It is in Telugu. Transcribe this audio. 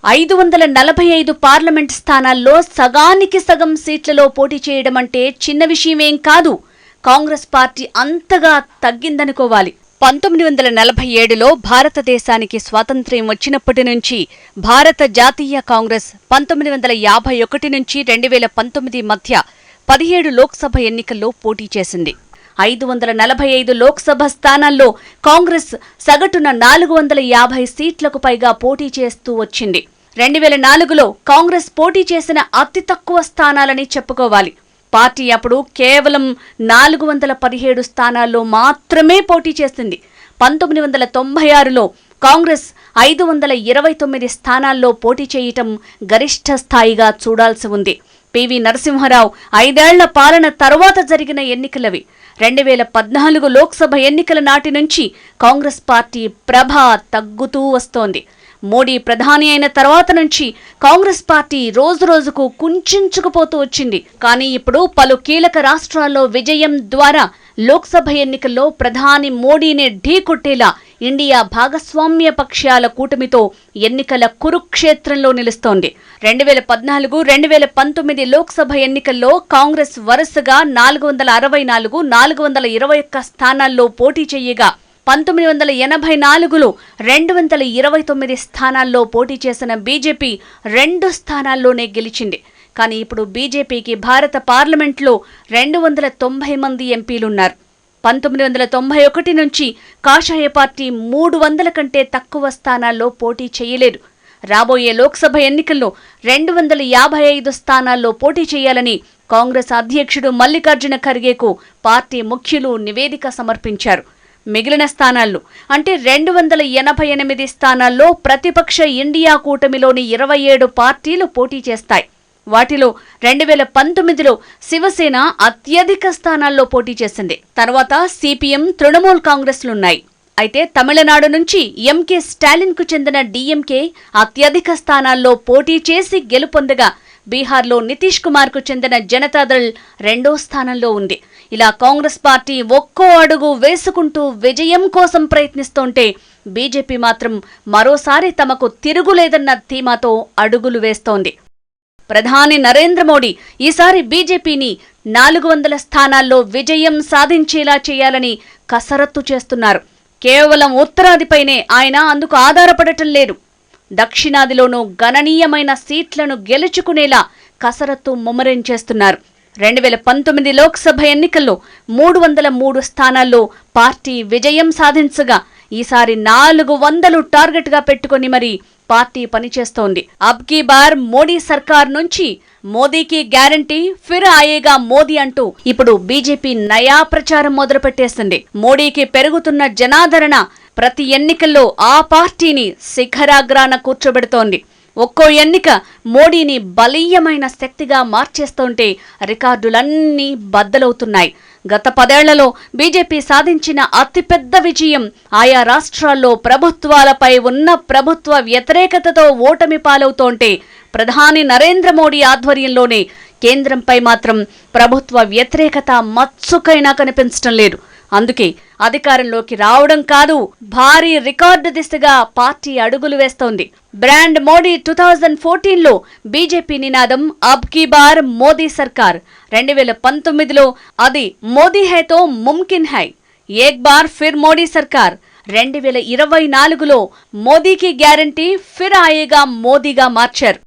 545 పార్లమెంట్ స్థానాల్లో సగానికి సగం సీట్లలో పోటీ చేయడం అంటే చిన్న విషయమేం కాదు. కాంగ్రెస్ పార్టీ అంతగా తగ్గిందనుకోవాలి. 1947లో భారతదేశానికి స్వాతంత్ర్యం వచ్చినప్పటి నుంచి భారత జాతీయ కాంగ్రెస్ 1951 నుంచి 2019 మధ్య 17 లోక్సభ ఎన్నికల్లో పోటీ చేసింది. 545 లోక్సభ స్థానాల్లో కాంగ్రెస్ సగటున 450 సీట్లకు పైగా పోటీ చేస్తూ వచ్చింది. 2004లో కాంగ్రెస్ పోటీ చేసిన అతి తక్కువ స్థానాలని చెప్పుకోవాలి. పార్టీ అప్పుడు కేవలం 417 స్థానాల్లో మాత్రమే పోటీ చేసింది. 1996లో కాంగ్రెస్ 529 స్థానాల్లో పోటీ చేయటం గరిష్ఠ స్థాయిగా చూడాల్సి ఉంది. పివి నరసింహారావు 5 ఏళ్ల పాలన తర్వాత జరిగిన ఎన్నికలవి. 2014 లోక్సభ ఎన్నికల నాటి నుంచి కాంగ్రెస్ పార్టీ ప్రభ తగ్గుతూ వస్తోంది. మోడీ ప్రధాని అయిన తర్వాత నుంచి కాంగ్రెస్ పార్టీ రోజురోజుకు కుంచుకుపోతూ వచ్చింది. కానీ ఇప్పుడు పలు కీలక రాష్ట్రాల్లో విజయం ద్వారా లోక్సభ ఎన్నికల్లో ప్రధాని మోడీని ఢీకొట్టేలా ఇండియా భాగస్వామ్య పక్షాల కూటమితో ఎన్నికల కురుక్షేత్రంలో నిలుస్తోంది. 2014, 2019 లోక్సభ ఎన్నికల్లో కాంగ్రెస్ వరుసగా 464, 421 స్థానాల్లో పోటీ చేయగా 1984లో 229 స్థానాల్లో పోటీ చేసిన బీజేపీ 2 స్థానాల్లోనే గెలిచింది. కానీ ఇప్పుడు బీజేపీకి భారత పార్లమెంట్లో 290 మంది ఎంపీలున్నారు. 1991 నుంచి కాషాయ పార్టీ 300 కంటే తక్కువ స్థానాల్లో పోటీ చేయలేదు. రాబోయే లోక్సభ ఎన్నికల్లో 255 స్థానాల్లో పోటీ చేయాలని కాంగ్రెస్ అధ్యక్షుడు మల్లికార్జున ఖర్గేకు పార్టీ ముఖ్యులు నివేదిక సమర్పించారు. మిగిలిన స్థానాల్లో అంటే 288 స్థానాల్లో ప్రతిపక్ష ఇండియా కూటమిలోని 27 పార్టీలు పోటీ చేస్తాయి. వాటిలో 2019లో శివసేన అత్యధిక స్థానాల్లో పోటీ చేసింది. తర్వాత సిపిఎం, తృణమూల్ కాంగ్రెస్లున్నాయి. అయితే తమిళనాడు నుంచి ఎంకే స్టాలిన్కు చెందిన డిఎంకే అత్యధిక స్థానాల్లో పోటీ చేసి గెలుపొందగా బీహార్లో నితీష్ కుమార్కు చెందిన జనతాదళ్ 2వ స్థానంలో ఉంది. ఇలా కాంగ్రెస్ పార్టీ ఒక్కో అడుగు వేసుకుంటూ విజయం కోసం ప్రయత్నిస్తుంటే బీజేపీ మాత్రం మరోసారి తమకు తిరుగులేదన్న ధీమాతో అడుగులు వేస్తోంది. ప్రధాని నరేంద్ర మోడీ ఈసారి బీజేపీని 400 స్థానాల్లో విజయం సాధించేలా చేయాలని కసరత్తు చేస్తున్నారు. కేవలం ఉత్తరాదిపైనే ఆయన అందుకు ఆధారపడటం లేదు. దక్షిణాదిలోనూ గణనీయమైన సీట్లను గెలుచుకునేలా కసరత్తు ముమ్మరం చేస్తున్నారు. 2019 లోక్సభ ఎన్నికల్లో 303 స్థానాల్లో పార్టీ విజయం సాధించగా ఈసారి 400 టార్గెట్గా పెట్టుకుని మరీ పార్టీ పనిచేస్తోంది. అబ్ కీ బార్ మోడీ సర్కార్ నుంచి మోదీకి గ్యారంటీ ఫిర్ ఆయేగా మోదీ అంటూ ఇప్పుడు బీజేపీ నయా ప్రచారం మొదలుపెట్టేసింది. మోడీకి పెరుగుతున్న జనాదరణ ప్రతి ఎన్నికల్లో ఆ పార్టీని శిఖరాగ్రాన కూర్చోబెడుతోంది. ఒక్కో ఎన్నిక మోడీని బలీయమైన శక్తిగా మార్చేస్తుంటే రికార్డులన్నీ బద్దలవుతున్నాయి. గత 10 ఏళ్లలో బీజేపీ సాధించిన అతిపెద్ద విజయం ఆయా రాష్ట్రాల్లో ప్రభుత్వాలపై ఉన్న ప్రభుత్వ వ్యతిరేకతతో ఓటమి పాలవుతోంటే ప్రధాని నరేంద్ర మోడీ ఆధ్వర్యంలోనే కేంద్రంపై మాత్రం ప్రభుత్వ వ్యతిరేకత మచ్చుకైనా కనిపించడం లేదు. అందుకే అధికారంలోకి రావడం కాదు, భారీ రికార్డు దిశగా పార్టీ అడుగులు వేస్తోంది. బ్రాండ్ మోడీ 2014లో బీజేపీ నినాదం అబ్ కీ బార్ మోదీ సర్కార్. 2019లో అది మోదీ హై తో ముమ్కిన్ హై, ఏక్ బార్ ఫిర్ మోడీ సర్కార్. 2024లో మోదీకి గ్యారంటీ ఫిర్ ఆయేగా మోదీగా మార్చారు.